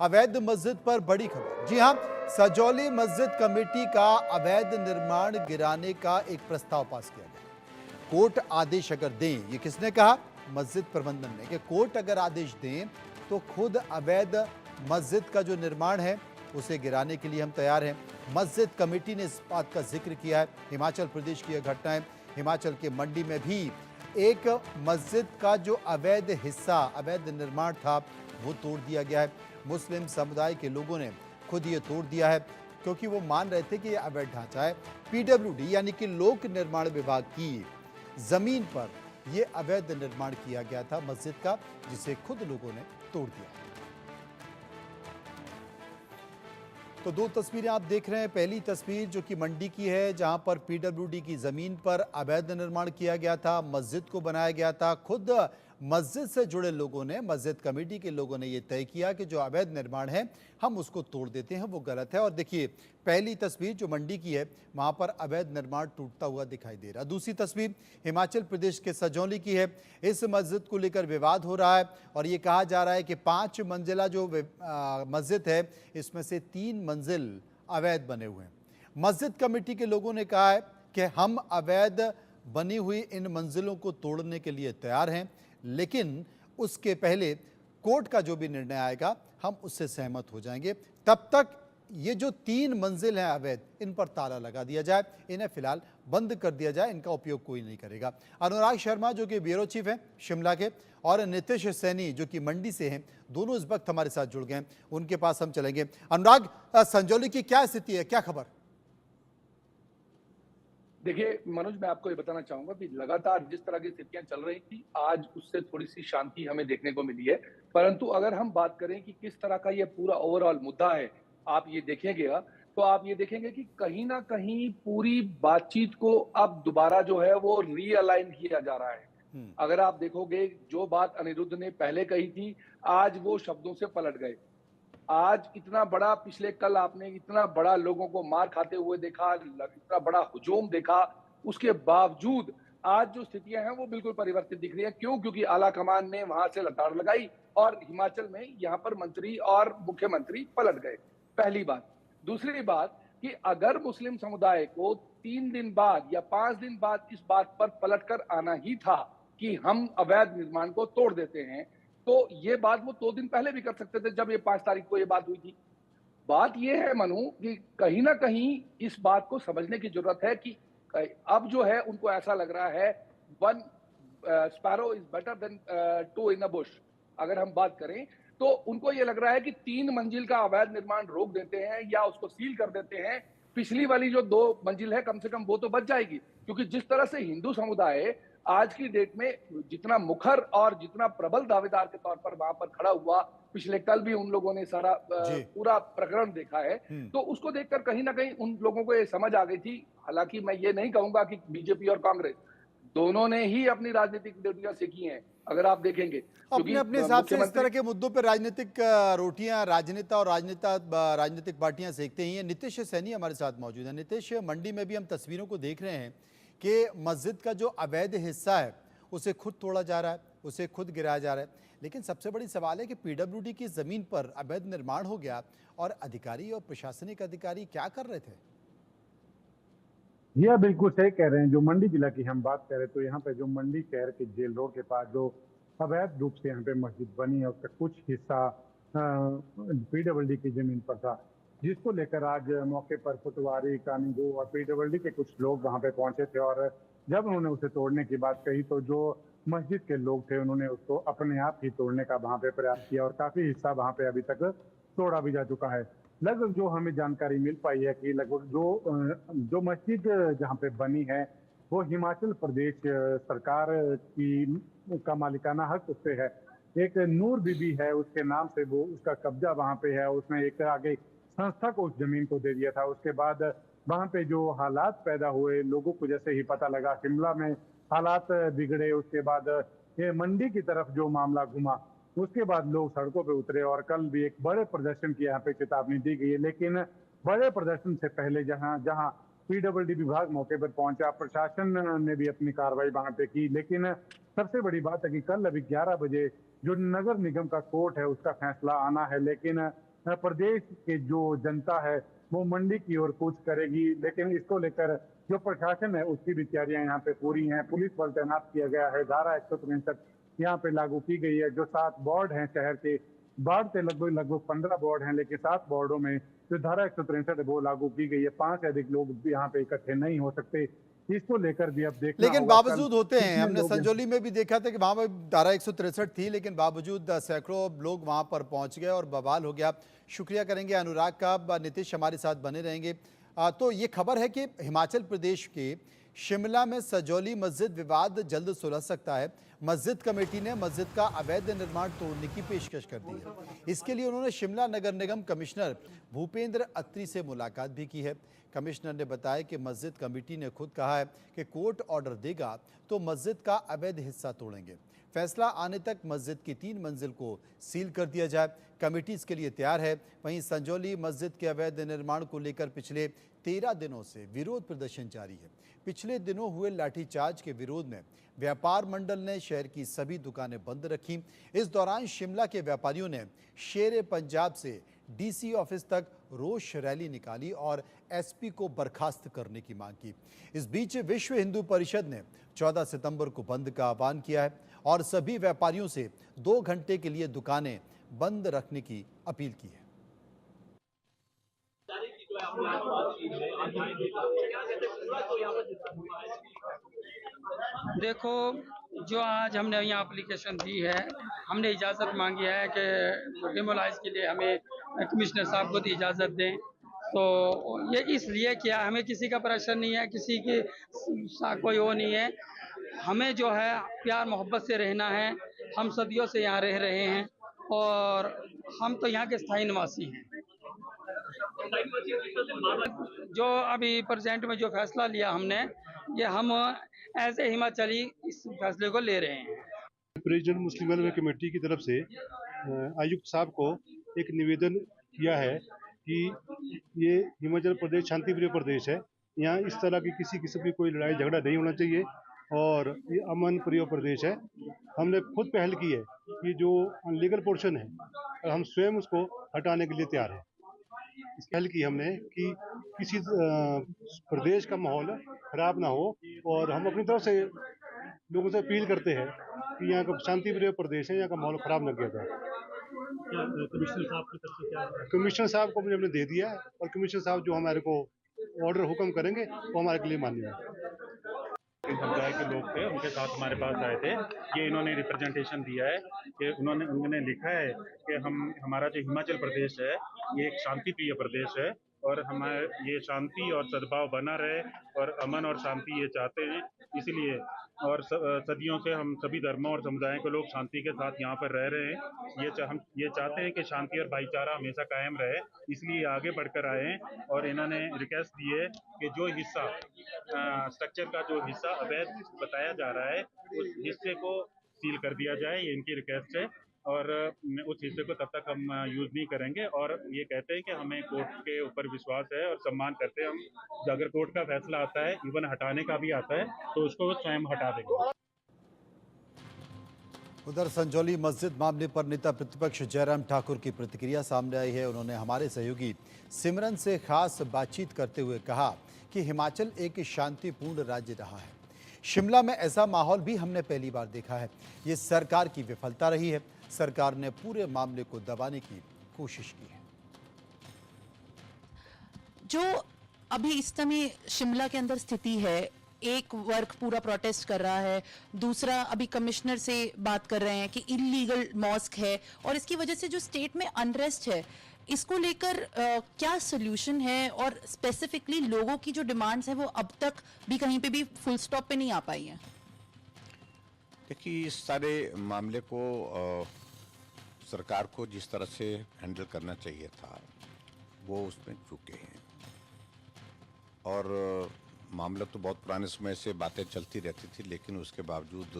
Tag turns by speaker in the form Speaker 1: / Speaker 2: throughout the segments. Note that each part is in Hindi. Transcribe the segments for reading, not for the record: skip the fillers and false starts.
Speaker 1: अवैध मस्जिद पर बड़ी खबर। जी हां, सजौली मस्जिद कमेटी का अवैध निर्माण गिराने का एक प्रस्ताव पास किया गया। कोर्ट आदेश अगर दें, ये किसने कहा? मस्जिद प्रबंधन ने, कि कोर्ट अगर आदेश दें तो खुद अवैध मस्जिद का जो निर्माण है उसे गिराने के लिए हम तैयार हैं। मस्जिद कमेटी ने इस बात का जिक्र किया है। हिमाचल प्रदेश की यह घटना है। हिमाचल के मंडी में भी एक मस्जिद का जो अवैध हिस्सा, अवैध निर्माण था, वो तोड़ दिया गया है। मुस्लिम समुदाय के लोगों ने खुद ये तोड़ दिया है, क्योंकि वो मान रहे थे कि ये अवैध ढांचा है। पीडब्ल्यूडी यानी कि लोक निर्माण विभाग की जमीन पर यह अवैध निर्माण किया गया था मस्जिद का, जिसे खुद लोगों ने तोड़ दिया। तो दो तस्वीरें आप देख रहे हैं। पहली तस्वीर जो कि मंडी की है, जहां पर पीडब्ल्यूडी की जमीन पर अवैध निर्माण किया गया था, मस्जिद को बनाया गया था। खुद मस्जिद से जुड़े लोगों ने, मस्जिद कमेटी के लोगों ने यह तय किया कि जो अवैध निर्माण है हम उसको तोड़ देते हैं, वो गलत है। और देखिए, पहली तस्वीर जो मंडी की है, वहां पर अवैध निर्माण टूटता हुआ दिखाई दे रहा है। दूसरी तस्वीर हिमाचल प्रदेश के सजौली की है। इस मस्जिद को लेकर विवाद हो रहा है और ये कहा जा रहा है कि 5 मंजिला जो मस्जिद है, इसमें से 3 मंजिल अवैध बने हुए हैं। मस्जिद कमेटी के लोगों ने कहा है कि हम अवैध बनी हुई इन मंजिलों को तोड़ने के लिए तैयार हैं, लेकिन उसके पहले कोर्ट का जो भी निर्णय आएगा हम उससे सहमत हो जाएंगे। तब तक ये जो 3 मंजिल हैं अवैध, इन पर ताला लगा दिया जाए, इन्हें फिलहाल बंद कर दिया जाए, इनका उपयोग कोई नहीं करेगा। अनुराग शर्मा जो कि ब्यूरो चीफ हैं शिमला के, और नितिश सैनी जो कि मंडी से हैं, दोनों इस वक्त हमारे साथ जुड़ गए हैं। उनके पास हम चलेंगे। अनुराग, संजौली की क्या स्थिति है, क्या खबर?
Speaker 2: देखिए मनोज, मैं आपको ये बताना चाहूंगा कि लगातार जिस तरह की स्थितियां चल रही थी, आज उससे थोड़ी सी शांति हमें देखने को मिली है। परंतु अगर हम बात करें कि किस तरह का ये पूरा ओवरऑल मुद्दा है, आप ये देखेंगे तो आप ये देखेंगे कि कहीं ना कहीं पूरी बातचीत को अब दोबारा जो है वो रीअलाइन किया जा रहा है। अगर आप देखोगे, जो बात अनिरुद्ध ने पहले कही थी, आज वो शब्दों से पलट गए। आज इतना बड़ा, पिछले कल आपने इतना बड़ा लोगों को मार खाते हुए देखा, इतना बड़ा हुजूम देखा, उसके बावजूद आज जो स्थितियां हैं वो बिल्कुल परिवर्तित दिख रही है। क्यों? क्योंकि आला कमान ने वहां से लताड़ लगाई और हिमाचल में यहाँ पर मंत्री और मुख्यमंत्री पलट गए। पहली बात। दूसरी बात कि अगर मुस्लिम समुदाय को 3 दिन बाद या 5 दिन बाद इस बात पर पलट कर आना ही था कि हम अवैध निर्माण को तोड़ देते हैं, तो ये बात वो 2 दिन पहले भी कर सकते थे, जब ये 5 तारीख को ये बात हुई थी। बात ये है मनु कि कहीं ना कहीं इस बात को समझने की जरूरत है कि अब जो है उनको ऐसा लग रहा है, one sparrow is better than 2 in a bush. अगर हम बात करें तो उनको ये लग रहा है कि 3 मंजिल का अवैध निर्माण रोक देते हैं या उसको सील कर देते हैं, पिछली वाली जो 2 मंजिल है कम से कम वो तो बच जाएगी। क्योंकि जिस तरह से हिंदू समुदाय आज की डेट में जितना मुखर और जितना प्रबल दावेदार के तौर पर वहां पर खड़ा हुआ, पिछले कल भी उन लोगों ने सारा पूरा प्रकरण देखा है, तो उसको देखकर कहीं ना कहीं उन लोगों को ये समझ आ गई थी। हालांकि मैं ये नहीं कहूंगा कि बीजेपी और कांग्रेस दोनों ने ही अपनी राजनीतिक ड्यूटियां सीखी हैं, अगर आप देखेंगे, क्योंकि
Speaker 1: अपने अपने हिसाब से इस
Speaker 2: मुख्यमंत्री
Speaker 1: तरह के मुद्दों पर राजनीतिक रोटियां राजनेता और राजनीतिक पार्टियां सेकते ही हैं। नितिश सैनी हमारे साथ मौजूद है। नितिश, मंडी में भी हम तस्वीरों को देख रहे हैं कि मस्जिद का जो अवैध हिस्सा है उसे खुद तोड़ा जा रहा है, उसे खुद गिराया जा रहा है। लेकिन सबसे बड़ी सवाल है कि पीडब्ल्यूडी की जमीन पर अवैध निर्माण हो गया और अधिकारी और प्रशासनिक अधिकारी क्या कर रहे थे?
Speaker 3: जी हाँ, बिल्कुल सही कह रहे हैं। जो मंडी जिला की हम बात करें तो यहाँ पे जो मंडी शहर के जेल रोड के पास जो अवैध रूप से यहाँ पे मस्जिद बनी है, उसका कुछ हिस्सा पीडब्ल्यूडी की जमीन पर था, जिसको लेकर आज मौके पर पटवारी, कानूनगो और पीडब्ल्यूडी के कुछ लोग वहाँ पे पहुंचे थे। और जब उन्होंने उसे तोड़ने की बात कही तो जो मस्जिद के लोग थे उन्होंने उसको अपने आप ही तोड़ने का वहाँ पे प्रयास किया और काफी हिस्सा वहाँ पे अभी तक तोड़ा भी जा चुका है। लगभग जो हमें जानकारी मिल पाई है कि लगभग जो मस्जिद जहाँ पे बनी है वो हिमाचल प्रदेश सरकार की का मालिकाना हक उस पे है। एक नूर बीबी है, उसके नाम से वो उसका कब्जा वहाँ पे है। उसने एक आगे संस्था को उस जमीन को दे दिया था। उसके बाद वहाँ पे जो हालात पैदा हुए, लोगों को जैसे ही पता लगा, शिमला में हालात बिगड़े, उसके बाद ये मंडी की तरफ जो मामला घुमा, उसके बाद लोग सड़कों पे उतरे और कल भी एक बड़े प्रदर्शन की यहाँ पे चेतावनी दी गई है। लेकिन बड़े प्रदर्शन से पहले जहाँ जहाँ पीडब्ल्यूडी विभाग मौके पर पहुंचा, प्रशासन ने भी अपनी कार्रवाई वहां पे की। लेकिन सबसे बड़ी बात है कि कल अभी 11 बजे जो नगर निगम का कोर्ट है उसका फैसला आना है, लेकिन प्रदेश के जो जनता है वो मंडी की ओर कूच करेगी। लेकिन इसको लेकर जो प्रशासन है उसकी भी तैयारियां यहाँ पे पूरी हैं। पुलिस बल तैनात किया गया है। धारा 163 यहाँ पे लागू की गई है। जो 7 वार्ड हैं शहर के, बाढ़ से लगभग 15 वार्ड हैं, लेकिन 7 वार्डों में जो धारा 163 है वो लागू की गई है। 5 से अधिक लोग यहाँ पे इकट्ठे नहीं हो सकते। इसको लेकर भी अब देखना
Speaker 1: लेकिन
Speaker 3: होगा कल
Speaker 1: बावजूद होते हैं,
Speaker 3: कितने
Speaker 1: हमने
Speaker 3: लोग
Speaker 1: संजौली में भी देखा था कि वहां पर धारा 163 थी, लेकिन बावजूद सैकड़ों लोग वहां पर पहुंच गए और बवाल हो गया। शुक्रिया करेंगे अनुराग का। नीतीश हमारे साथ बने रहेंगे। तो ये खबर है कि हिमाचल प्रदेश के शिमला में सजौली मस्जिद विवाद जल्द सुलझ सकता है। मस्जिद कमेटी ने मस्जिद का अवैध निर्माण तोड़ने की पेशकश कर दी है। इसके लिए उन्होंने शिमला नगर निगम कमिश्नर भूपेंद्र अत्री से मुलाकात भी की है। कमिश्नर ने बताया कि मस्जिद कमेटी ने खुद कहा है कि कोर्ट ऑर्डर देगा तो मस्जिद का अवैध हिस्सा तोड़ेंगे। फैसला आने तक मस्जिद की 3 मंजिल को सील कर दिया जाए। कमेटी इसके लिए तैयार है। वहीं संजौली मस्जिद के अवैध निर्माण को लेकर पिछले 13 दिनों से विरोध प्रदर्शन जारी है। पिछले दिनों हुए लाठीचार्ज के विरोध में व्यापार मंडल ने शहर की सभी दुकानें बंद रखी। इस दौरान शिमला के व्यापारियों ने शेर पंजाब से डीसी ऑफिस तक रोष रैली निकाली और एसपी को बर्खास्त करने की मांग की। इस बीच विश्व हिंदू परिषद ने 14 सितंबर को बंद का आह्वान किया है और सभी व्यापारियों से 2 घंटे के लिए दुकानें बंद रखने की अपील की है।
Speaker 4: देखो, जो आज हमने यहाँ एप्लीकेशन दी है, हमने इजाज़त मांगी है कि डिमोलाइज के लिए हमें कमिश्नर साहब को इजाज़त दें। तो ये इसलिए किया, हमें किसी का प्रेशर नहीं है, किसी की कोई वो नहीं है। हमें जो है प्यार मोहब्बत से रहना है। हम सदियों से यहाँ रह रहे हैं और हम तो यहाँ के स्थायी निवासी हैं। जो अभी प्रेजेंट में जो फैसला लिया हमने, ये हम एज ए हिमाचली इस फैसले को ले रहे हैं।
Speaker 5: प्रेसिडेंट मुस्लिम वेलफेयर कमेटी की तरफ से आयुक्त साहब को एक निवेदन किया है कि ये हिमाचल प्रदेश शांतिप्रिय प्रदेश है। यहाँ इस तरह की किसी किस्म की कोई लड़ाई झगड़ा नहीं होना चाहिए और ये अमन प्रिय प्रदेश है। हमने खुद पहल की है कि जो अनलीगल पोर्शन है हम स्वयं उसको हटाने के लिए तैयार हैं। इस पहल की हमने कि किसी प्रदेश का माहौल खराब ना हो और हम अपनी तरफ से लोगों से अपील करते हैं कि यहाँ का शांति प्रिय प्रदेश है, यहाँ का माहौल खराब न किया जाए। कमिश्नर साहब की तरफ से क्या? कमिश्नर साहब को हमने दे दिया है और कमिश्नर साहब जो हमारे को ऑर्डर हुक्म करेंगे वो हमारे के लिए मान्य है।
Speaker 6: समुदाय के लोग थे, उनके साथ हमारे पास आए थे। ये इन्होंने रिप्रेजेंटेशन दिया है कि उन्होंने लिखा है कि हमारा जो हिमाचल प्रदेश है ये एक शांति प्रिय प्रदेश है और हमारे ये शांति और सद्भाव बना रहे और अमन और शांति ये चाहते हैं। इसलिए और सदियों से हम सभी धर्मों और समुदायों के लोग शांति के साथ यहाँ पर रह रहे हैं। हम ये चाहते हैं कि शांति और भाईचारा हमेशा कायम रहे, इसलिए आगे बढ़कर आए हैं और इन्होंने रिक्वेस्ट दी है कि जो हिस्सा स्ट्रक्चर का जो हिस्सा अवैध बताया जा रहा है उस हिस्से को सील कर दिया जाए। ये इनकी रिक्वेस्ट है और उस हिस्से को तब तक हम यूज नहीं करेंगे और ये कहते हैं कि हमें कोर्ट के ऊपर विश्वास है और सम्मान करते हैं। हम अगर कोर्ट का फैसला आता है, इवन हटाने का भी आता है, तो उसको स्वयं हटा देंगे।
Speaker 1: उधर संजौली मस्जिद मामले पर नेता प्रतिपक्ष जयराम ठाकुर की प्रतिक्रिया सामने आई है। उन्होंने हमारे सहयोगी सिमरन से खास बातचीत करते हुए कहा कि हिमाचल एक शांतिपूर्ण राज्य रहा है। शिमला में ऐसा माहौल भी हमने पहली बार देखा है। ये सरकार की विफलता रही है। सरकार ने पूरे मामले को दबाने की कोशिश की है।
Speaker 7: जो अभी इस समय शिमला के अंदर स्थिति है, एक वर्ग पूरा प्रोटेस्ट कर रहा है, दूसरा अभी कमिश्नर से बात कर रहे हैं कि इलीगल मॉस्क है और इसकी वजह से जो स्टेट में अनरेस्ट है, इसको लेकर क्या सोल्यूशन है और स्पेसिफिकली लोगों की जो डिमांड्स है वो अब तक भी कहीं पे भी फुल स्टॉप पे नहीं आ पाई है?
Speaker 8: देखिए, इस सारे मामले को सरकार को जिस तरह से हैंडल करना चाहिए था वो उसमें चूके हैं और मामला तो बहुत पुराने समय से बातें चलती रहती थी, लेकिन उसके बावजूद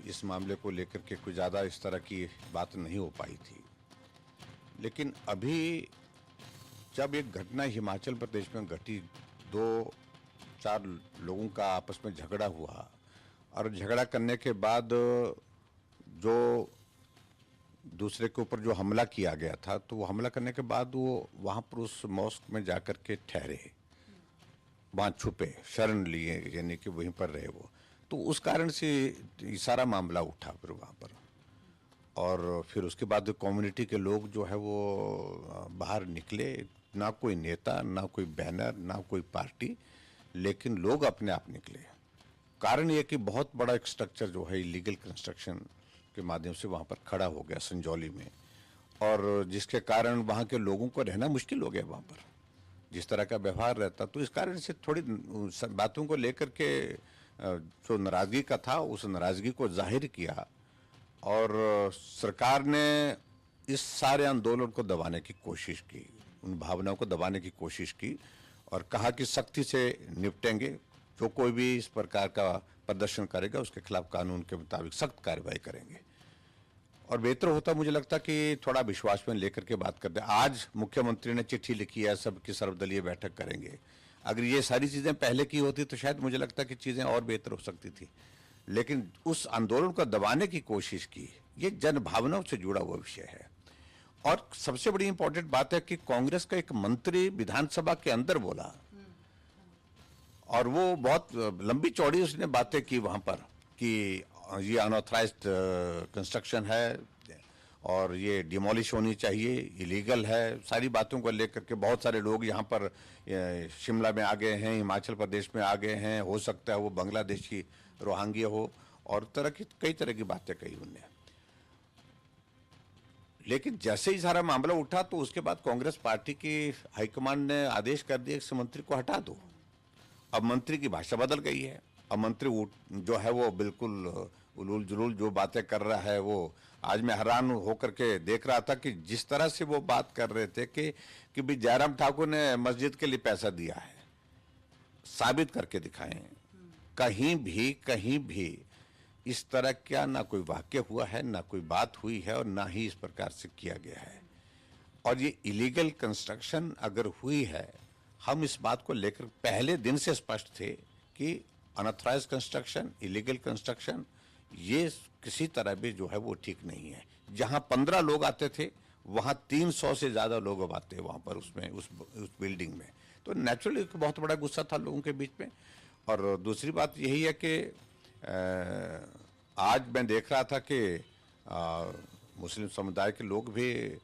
Speaker 8: इस मामले को लेकर के कोई ज़्यादा इस तरह की बात नहीं हो पाई थी। लेकिन अभी जब एक घटना हिमाचल प्रदेश में घटी, 2-4 लोगों का आपस में झगड़ा हुआ और झगड़ा करने के बाद जो दूसरे के ऊपर जो हमला किया गया था, तो वो हमला करने के बाद वो वहाँ पर उस मॉस्क में जाकर के ठहरे, वहाँ छुपे, शरण लिए, यानी कि वहीं पर रहे वो। तो उस कारण से ये सारा मामला उठा फिर वहाँ पर। और फिर उसके बाद कम्युनिटी के लोग जो है वो बाहर निकले, ना कोई नेता, ना कोई बैनर, ना कोई पार्टी, लेकिन लोग अपने आप निकले। कारण ये कि बहुत बड़ा एक स्ट्रक्चर जो है इलीगल कंस्ट्रक्शन के माध्यम से वहाँ पर खड़ा हो गया संजौली में, और जिसके कारण वहाँ के लोगों को रहना मुश्किल हो गया वहाँ पर, जिस तरह का व्यवहार रहता। तो इस कारण से थोड़ी बातों को लेकर के जो नाराज़गी का था, उस नाराज़गी को जाहिर किया, और सरकार ने इस सारे आंदोलन को दबाने की कोशिश की, उन भावनाओं को दबाने की कोशिश की, और कहा कि सख्ती से निपटेंगे, जो कोई भी इस प्रकार का प्रदर्शन करेगा उसके खिलाफ कानून के मुताबिक सख्त कार्रवाई करेंगे। और बेहतर होता मुझे लगता कि थोड़ा विश्वास में लेकर के बात करते। आज मुख्यमंत्री ने चिट्ठी लिखी है, सबकी सर्वदलीय बैठक करेंगे। अगर ये सारी चीज़ें पहले की होती तो शायद मुझे लगता कि चीज़ें और बेहतर हो सकती थी, लेकिन उस आंदोलन को दबाने की कोशिश की। ये जन भावनाओं से जुड़ा हुआ विषय है। और सबसे बड़ी इंपॉर्टेंट बात है कि कांग्रेस का एक मंत्री विधानसभा के अंदर बोला, और वो बहुत लंबी चौड़ी उसने बातें की वहाँ पर कि ये अनऑथराइज्ड कंस्ट्रक्शन है और ये डिमोलिश होनी चाहिए, इलीगल है। सारी बातों को लेकर के बहुत सारे लोग यहाँ पर शिमला में आ गए हैं, हिमाचल प्रदेश में आ गए हैं, हो सकता है वो बांग्लादेशी रोहिंग्या हो, और कई तरह की बातें कही उनने। लेकिन जैसे ही सारा मामला उठा तो उसके बाद कांग्रेस पार्टी की हाईकमान ने आदेश कर दिया कि मंत्री को हटा दो। अब मंत्री की भाषा बदल गई है। अब मंत्री जो है वो बिल्कुल उलूल जुलूल जो बातें कर रहा है, वो आज मैं हैरान होकर के देख रहा था कि जिस तरह से वो बात कर रहे थे कि भी जयराम ठाकुर ने मस्जिद के लिए पैसा दिया है, साबित करके दिखाएं। कहीं भी इस तरह का ना कोई वाक्य हुआ है, ना कोई बात हुई है, और ना ही इस प्रकार से किया गया है। और ये इलीगल कंस्ट्रक्शन अगर हुई है, हम इस बात को लेकर पहले दिन से स्पष्ट थे कि अनऑथराइज कंस्ट्रक्शन, इलीगल कंस्ट्रक्शन, ये किसी तरह भी जो है वो ठीक नहीं है। जहां 15 लोग आते थे वहां 300 से ज्यादा लोग अब आते हैं वहां पर उसमें उस बिल्डिंग में। तो नेचुरली बहुत बड़ा गुस्सा था लोगों के बीच में। और दूसरी बात यही है कि आज मैं देख रहा था कि मुस्लिम समुदाय के लोग भी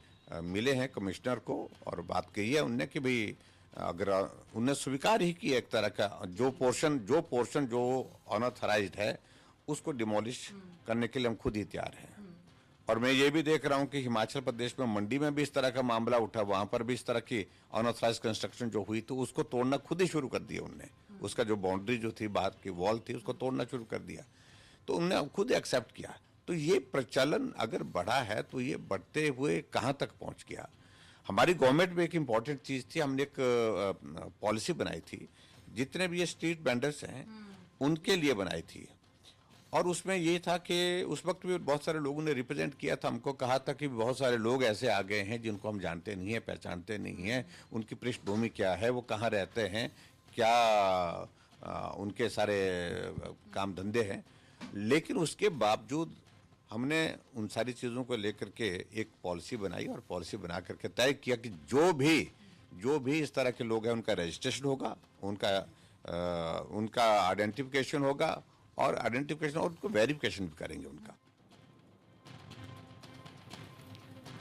Speaker 8: मिले हैं कमिश्नर को, और बात कही है उनने कि भाई अगर उनने स्वीकार ही किया एक तरह का जो पोर्शन जो अनऑथराइज्ड है उसको डिमोलिश करने के लिए हम खुद ही तैयार हैं। और मैं ये भी देख रहा हूँ कि हिमाचल प्रदेश में मंडी में भी इस तरह का मामला उठा, वहां पर भी इस तरह की अनऑथराइज्ड कंस्ट्रक्शन जो हुई तो उसको तोड़ना खुद ही शुरू कर दिया उनने। उसका जो बाउंड्री जो थी, बाहर की वॉल थी, उसको तोड़ना शुरू कर दिया। तो उनने खुद एक्सेप्ट किया। तो ये प्रचलन अगर बढ़ा है तो ये बढ़ते हुए कहाँ तक पहुँच गया। हमारी गवर्नमेंट में एक इम्पॉर्टेंट चीज़ थी, हमने एक पॉलिसी बनाई थी, जितने भी ये स्ट्रीट वेंडर्स हैं उनके लिए बनाई थी। और उसमें ये था कि उस वक्त भी बहुत सारे लोगों ने रिप्रेजेंट किया था, हमको कहा था कि बहुत सारे लोग ऐसे आ गए हैं जिनको हम जानते नहीं हैं, पहचानते नहीं हैं, उनकी पृष्ठभूमि क्या है, वो कहाँ रहते हैं, क्या उनके सारे काम धंधे हैं। लेकिन उसके बावजूद हमने उन सारी चीज़ों को लेकर के एक पॉलिसी बनाई, और पॉलिसी बना करके तय किया कि जो भी इस तरह के लोग हैं उनका रजिस्ट्रेशन होगा, उनका आइडेंटिफिकेशन होगा, और आइडेंटिफिकेशन और उनको वेरिफिकेशन भी करेंगे उनका।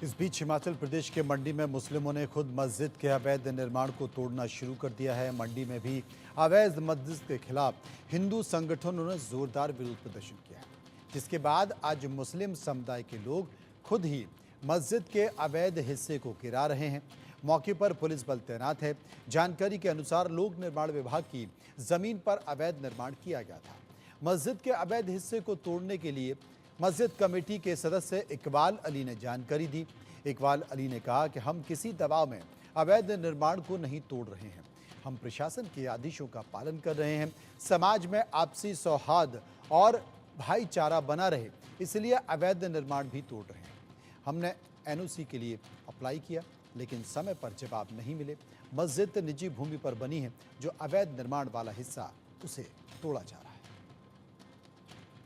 Speaker 1: इस बीच हिमाचल प्रदेश के मंडी में मुस्लिमों ने खुद मस्जिद के अवैध निर्माण को तोड़ना शुरू कर दिया है। मंडी में भी अवैध मस्जिद के खिलाफ हिंदू संगठनों ने जोरदार विरोध प्रदर्शन किया है, जिसके बाद आज मुस्लिम समुदाय के लोग खुद ही मस्जिद के अवैध हिस्से को गिरा रहे हैं। मौके पर पुलिस बल तैनात है। जानकारी के अनुसार लोक निर्माण विभाग की जमीन पर अवैध निर्माण किया गया था। मस्जिद के अवैध हिस्से को तोड़ने के लिए मस्जिद कमेटी के सदस्य इकबाल अली ने जानकारी दी। इकबाल अली ने कहा कि हम किसी दबाव में अवैध निर्माण को नहीं तोड़ रहे हैं, हम प्रशासन के आदेशों का पालन कर रहे हैं। समाज में आपसी सौहार्द और भाईचारा बना रहे, इसलिए अवैध निर्माण भी तोड़ रहे हैं। हमने एनओसी के लिए अप्लाई किया, लेकिन समय पर जवाब नहीं मिले। मस्जिद निजी भूमि पर बनी है, जो अवैध निर्माण वाला हिस्सा उसे तोड़ा जा रहा है।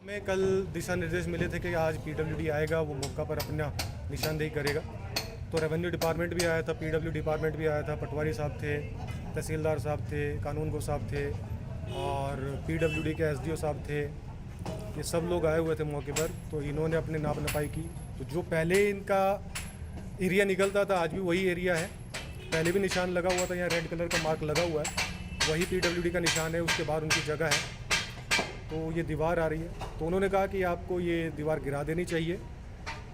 Speaker 9: हमें कल दिशा निर्देश मिले थे कि आज पीडब्ल्यूडी आएगा, वो मौका पर अपना निशानदेही करेगा। तो रेवेन्यू डिपार्टमेंट भी आया था, पीडब्ल्यू डिपार्टमेंट भी आया था, पटवारी साहब थे, तहसीलदार साहब थे, कानून गो साहब थे और पीडब्ल्यूडी के एसडीओ साहब थे। ये सब लोग आए हुए थे मौके पर। तो इन्होंने अपने नाप नपाई की। तो जो पहले इनका एरिया निकलता था आज भी वही एरिया है। पहले भी निशान लगा हुआ था, यहाँ रेड कलर का मार्क लगा हुआ है, वही पीडब्ल्यूडी का निशान है। उसके बाद उनकी जगह है। तो ये दीवार आ रही है। तो उन्होंने कहा कि आपको ये दीवार गिरा देनी चाहिए।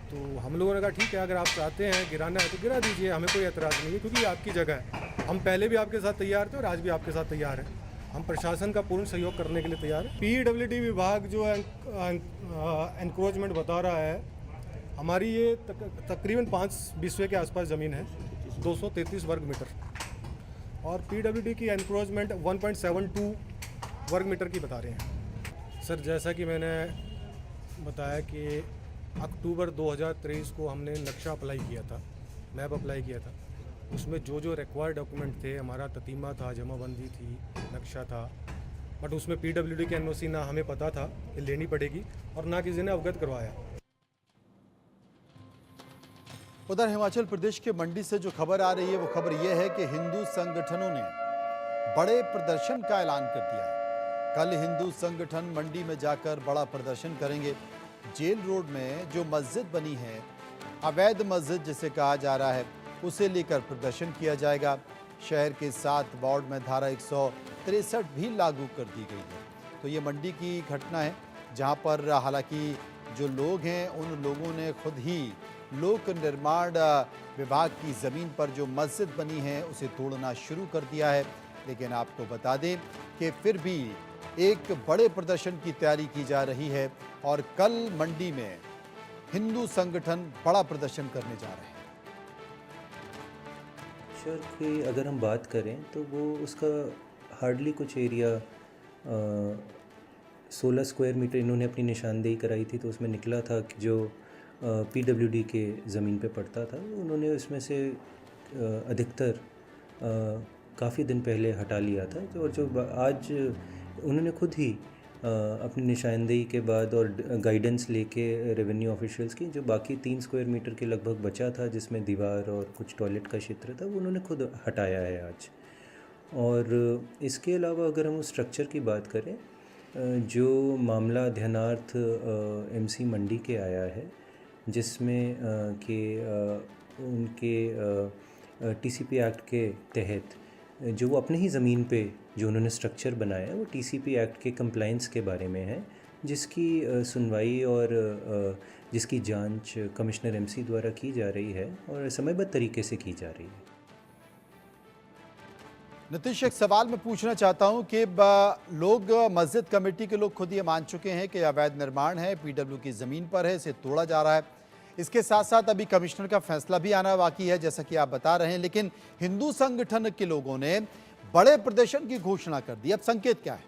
Speaker 9: तो हम लोगों ने कहा ठीक है, अगर आप चाहते हैं गिराना है तो गिरा दीजिए, हमें कोई एतराज़ नहीं है, क्योंकि ये आपकी जगह है। हम पहले भी आपके साथ तैयार थे और आज भी आपके साथ तैयार हैं। हम प्रशासन का पूर्ण सहयोग करने के लिए तैयार हैं। पीडब्ल्यूडी विभाग जो एनक्रोचमेंट बता रहा है, हमारी ये तकरीबन 5 बिस्वे के आसपास ज़मीन है, 233 वर्ग मीटर, और पीडब्ल्यूडी की एनक्रोचमेंट 1.72 वर्ग मीटर की बता रहे हैं। सर, जैसा कि मैंने बताया कि अक्टूबर 2023 को हमने नक्शा अप्लाई किया था, मैप अप्लाई किया था। उसमें जो जो रिक्वायर्ड डॉक्यूमेंट थे, हमारा ततीमा था, जमाबंदी थी, नक्शा था, बट उसमें पीडब्ल्यूडी की एनओसी ना हमें पता था कि लेनी पड़ेगी और ना किसी ने अवगत करवाया।
Speaker 1: उधर हिमाचल प्रदेश के मंडी से जो खबर आ रही है वो खबर यह है कि हिंदू संगठनों ने बड़े प्रदर्शन का ऐलान कर दिया है। कल हिंदू संगठन मंडी में जाकर बड़ा प्रदर्शन करेंगे। जेल रोड में जो मस्जिद बनी है, अवैध मस्जिद जिसे कहा जा रहा है, उसे लेकर प्रदर्शन किया जाएगा। शहर के 7 वार्ड में धारा 163 भी लागू कर दी गई है। तो ये मंडी की घटना है, जहां पर हालांकि जो लोग हैं उन लोगों ने खुद ही लोक निर्माण विभाग की ज़मीन पर जो मस्जिद बनी है उसे तोड़ना शुरू कर दिया है। लेकिन आपको बता दें कि फिर भी एक बड़े प्रदर्शन की तैयारी की जा रही है और कल मंडी में हिंदू संगठन बड़ा प्रदर्शन करने जा रहे हैं।
Speaker 10: सर, की अगर हम बात करें तो वो उसका हार्डली कुछ एरिया 16 स्क्वायर मीटर इन्होंने अपनी निशानदेही कराई थी। तो उसमें निकला था कि जो पीडब्ल्यूडी के ज़मीन पे पड़ता था, उन्होंने उसमें से अधिकतर काफ़ी दिन पहले हटा लिया था। और जो आज उन्होंने खुद ही अपनी निशानदेही के बाद और गाइडेंस लेके रेवेन्यू ऑफिशियल्स की, जो बाकी 3 स्क्वायर मीटर के लगभग बचा था जिसमें दीवार और कुछ टॉयलेट का क्षेत्र था, वो उन्होंने खुद हटाया है आज। और इसके अलावा अगर हम स्ट्रक्चर की बात करें, जो मामला ध्यानार्थ एमसी मंडी के आया है, जिसमें कि उनके टीसीपी एक्ट के तहत जो वो अपने ही ज़मीन पे जो उन्होंने स्ट्रक्चर बनाया है, वो टीसीपी एक्ट के कंप्लायंस के बारे में है, जिसकी सुनवाई और जिसकी जांच कमिश्नर एमसी द्वारा की जा रही है और समयबद्ध तरीके से की जा रही है।
Speaker 1: नीतीश, एक सवाल मैं पूछना चाहता हूं कि लोग, मस्जिद कमेटी के लोग खुद ये मान चुके हैं कि अवैध निर्माण है, पीडब्ल्यू की ज़मीन पर है, इसे तोड़ा जा रहा है। इसके साथ साथ अभी कमिश्नर का फैसला भी आना बाकी है, जैसा कि आप बता रहे हैं। लेकिन हिंदू संगठन के लोगों ने बड़े प्रदर्शन की घोषणा कर दी। अब संकेत क्या है?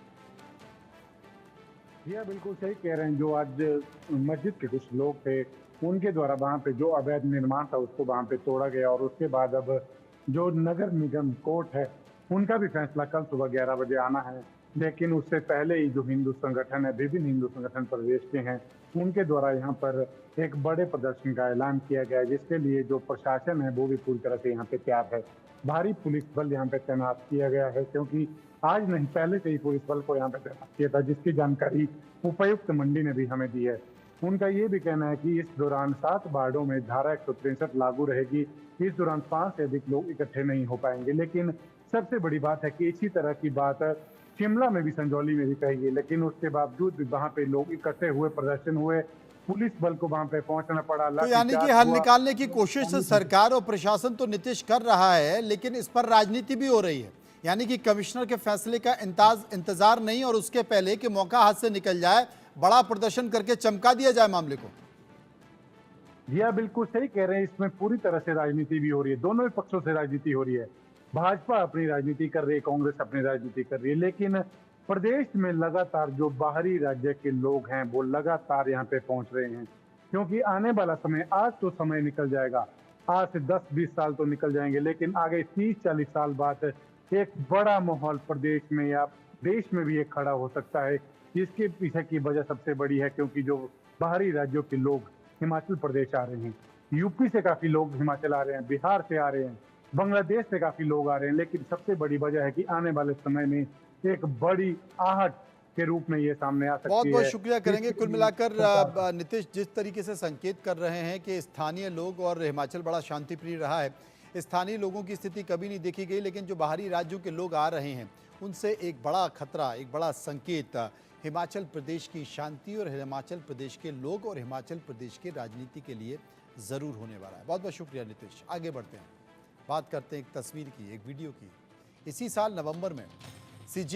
Speaker 3: यह बिल्कुल सही कह रहे हैं। जो आज मस्जिद के कुछ लोग थे, उनके द्वारा वहाँ पे जो अवैध निर्माण था उसको वहाँ पे तोड़ा गया। और उसके बाद अब जो नगर निगम कोर्ट है, उनका भी फैसला कल सुबह 11 बजे आना है। लेकिन उससे पहले ही जो हिंदू संगठन है, विभिन्न हिंदू संगठन प्रदेश के हैं, उनके द्वारा यहाँ पर एक बड़े प्रदर्शन का ऐलान किया गया है, जिसके लिए जो प्रशासन है वो भी पूरी तरह से यहाँ पे तैयार है। भारी पुलिस बल यहाँ पे तैनात किया गया है, क्योंककि आज नहीं पहले से ही पुलिस बल को यहाँ पे तैनात किया था, जिसकी जानकारी उपायुक्त मंडी ने भी हमें दी है। उनका ये भी कहना है कि इस दौरान 7 वार्डों में धारा 163 लागू रहेगी। इस दौरान 5 से अधिक लोग इकट्ठे नहीं हो पाएंगे। लेकिन सबसे बड़ी बात है कि इसी तरह की बात शिमला में भी, संजौली में भी कही गई, लेकिन उसके बावजूद भी वहाँ पे लोग इकट्ठे हुए, प्रदर्शन हुए, पुलिस बल को वहाँ पे पहुंचना पड़ा।
Speaker 1: तो यानी कि हल निकालने की कोशिश सरकार और प्रशासन तो नीतीश कर रहा है, लेकिन इस पर राजनीति भी हो रही है। यानी कि कमिश्नर के फैसले का इंतजार नहीं, और उसके पहले कि मौका हाथ से निकल जाए, बड़ा प्रदर्शन करके चमका दिया जाए मामले को।
Speaker 3: जी हाँ, बिल्कुल सही कह रहे हैं। इसमें पूरी तरह से राजनीति भी हो रही है, दोनों ही पक्षों से राजनीति हो रही है। भाजपा अपनी राजनीति कर रही है, कांग्रेस अपनी राजनीति कर रही है। लेकिन प्रदेश में लगातार जो बाहरी राज्य के लोग हैं वो लगातार यहाँ पे पहुंच रहे हैं, क्योंकि आने वाला समय, आज तो समय निकल जाएगा, आज से 10-20 साल तो निकल जाएंगे, लेकिन आगे 30-40 साल बाद एक बड़ा माहौल प्रदेश में या देश में भी एक खड़ा हो सकता है। जिसके पीछे की वजह सबसे बड़ी है, क्योंकि जो बाहरी राज्यों के लोग हिमाचल प्रदेश आ रहे हैं, यूपी से काफी लोग हिमाचल आ रहे हैं, बिहार से आ रहे हैं, बांग्लादेश से काफी लोग आ रहे हैं। लेकिन सबसे बड़ी वजह है कि आने वाले समय में एक बड़ी आहट के रूप में ये सामने आ सकती है।
Speaker 1: बहुत बहुत शुक्रिया करेंगे। कुल मिलाकर
Speaker 3: सरकार-
Speaker 1: नीतीश जिस तरीके से संकेत कर रहे हैं कि स्थानीय लोग, और हिमाचल बड़ा शांतिप्रिय रहा है, स्थानीय लोगों की स्थिति कभी नहीं देखी गई, लेकिन जो बाहरी राज्यों के लोग आ रहे हैं उनसे एक बड़ा खतरा, एक बड़ा संकेत हिमाचल प्रदेश की शांति और हिमाचल प्रदेश के लोग और हिमाचल प्रदेश की राजनीति के लिए ज़रूर होने वाला है। बहुत बहुत शुक्रिया नीतीश। आगे बढ़ते हैं, बात करते हैं एक तस्वीर की, एक वीडियो की। इसी साल नवंबर में CJ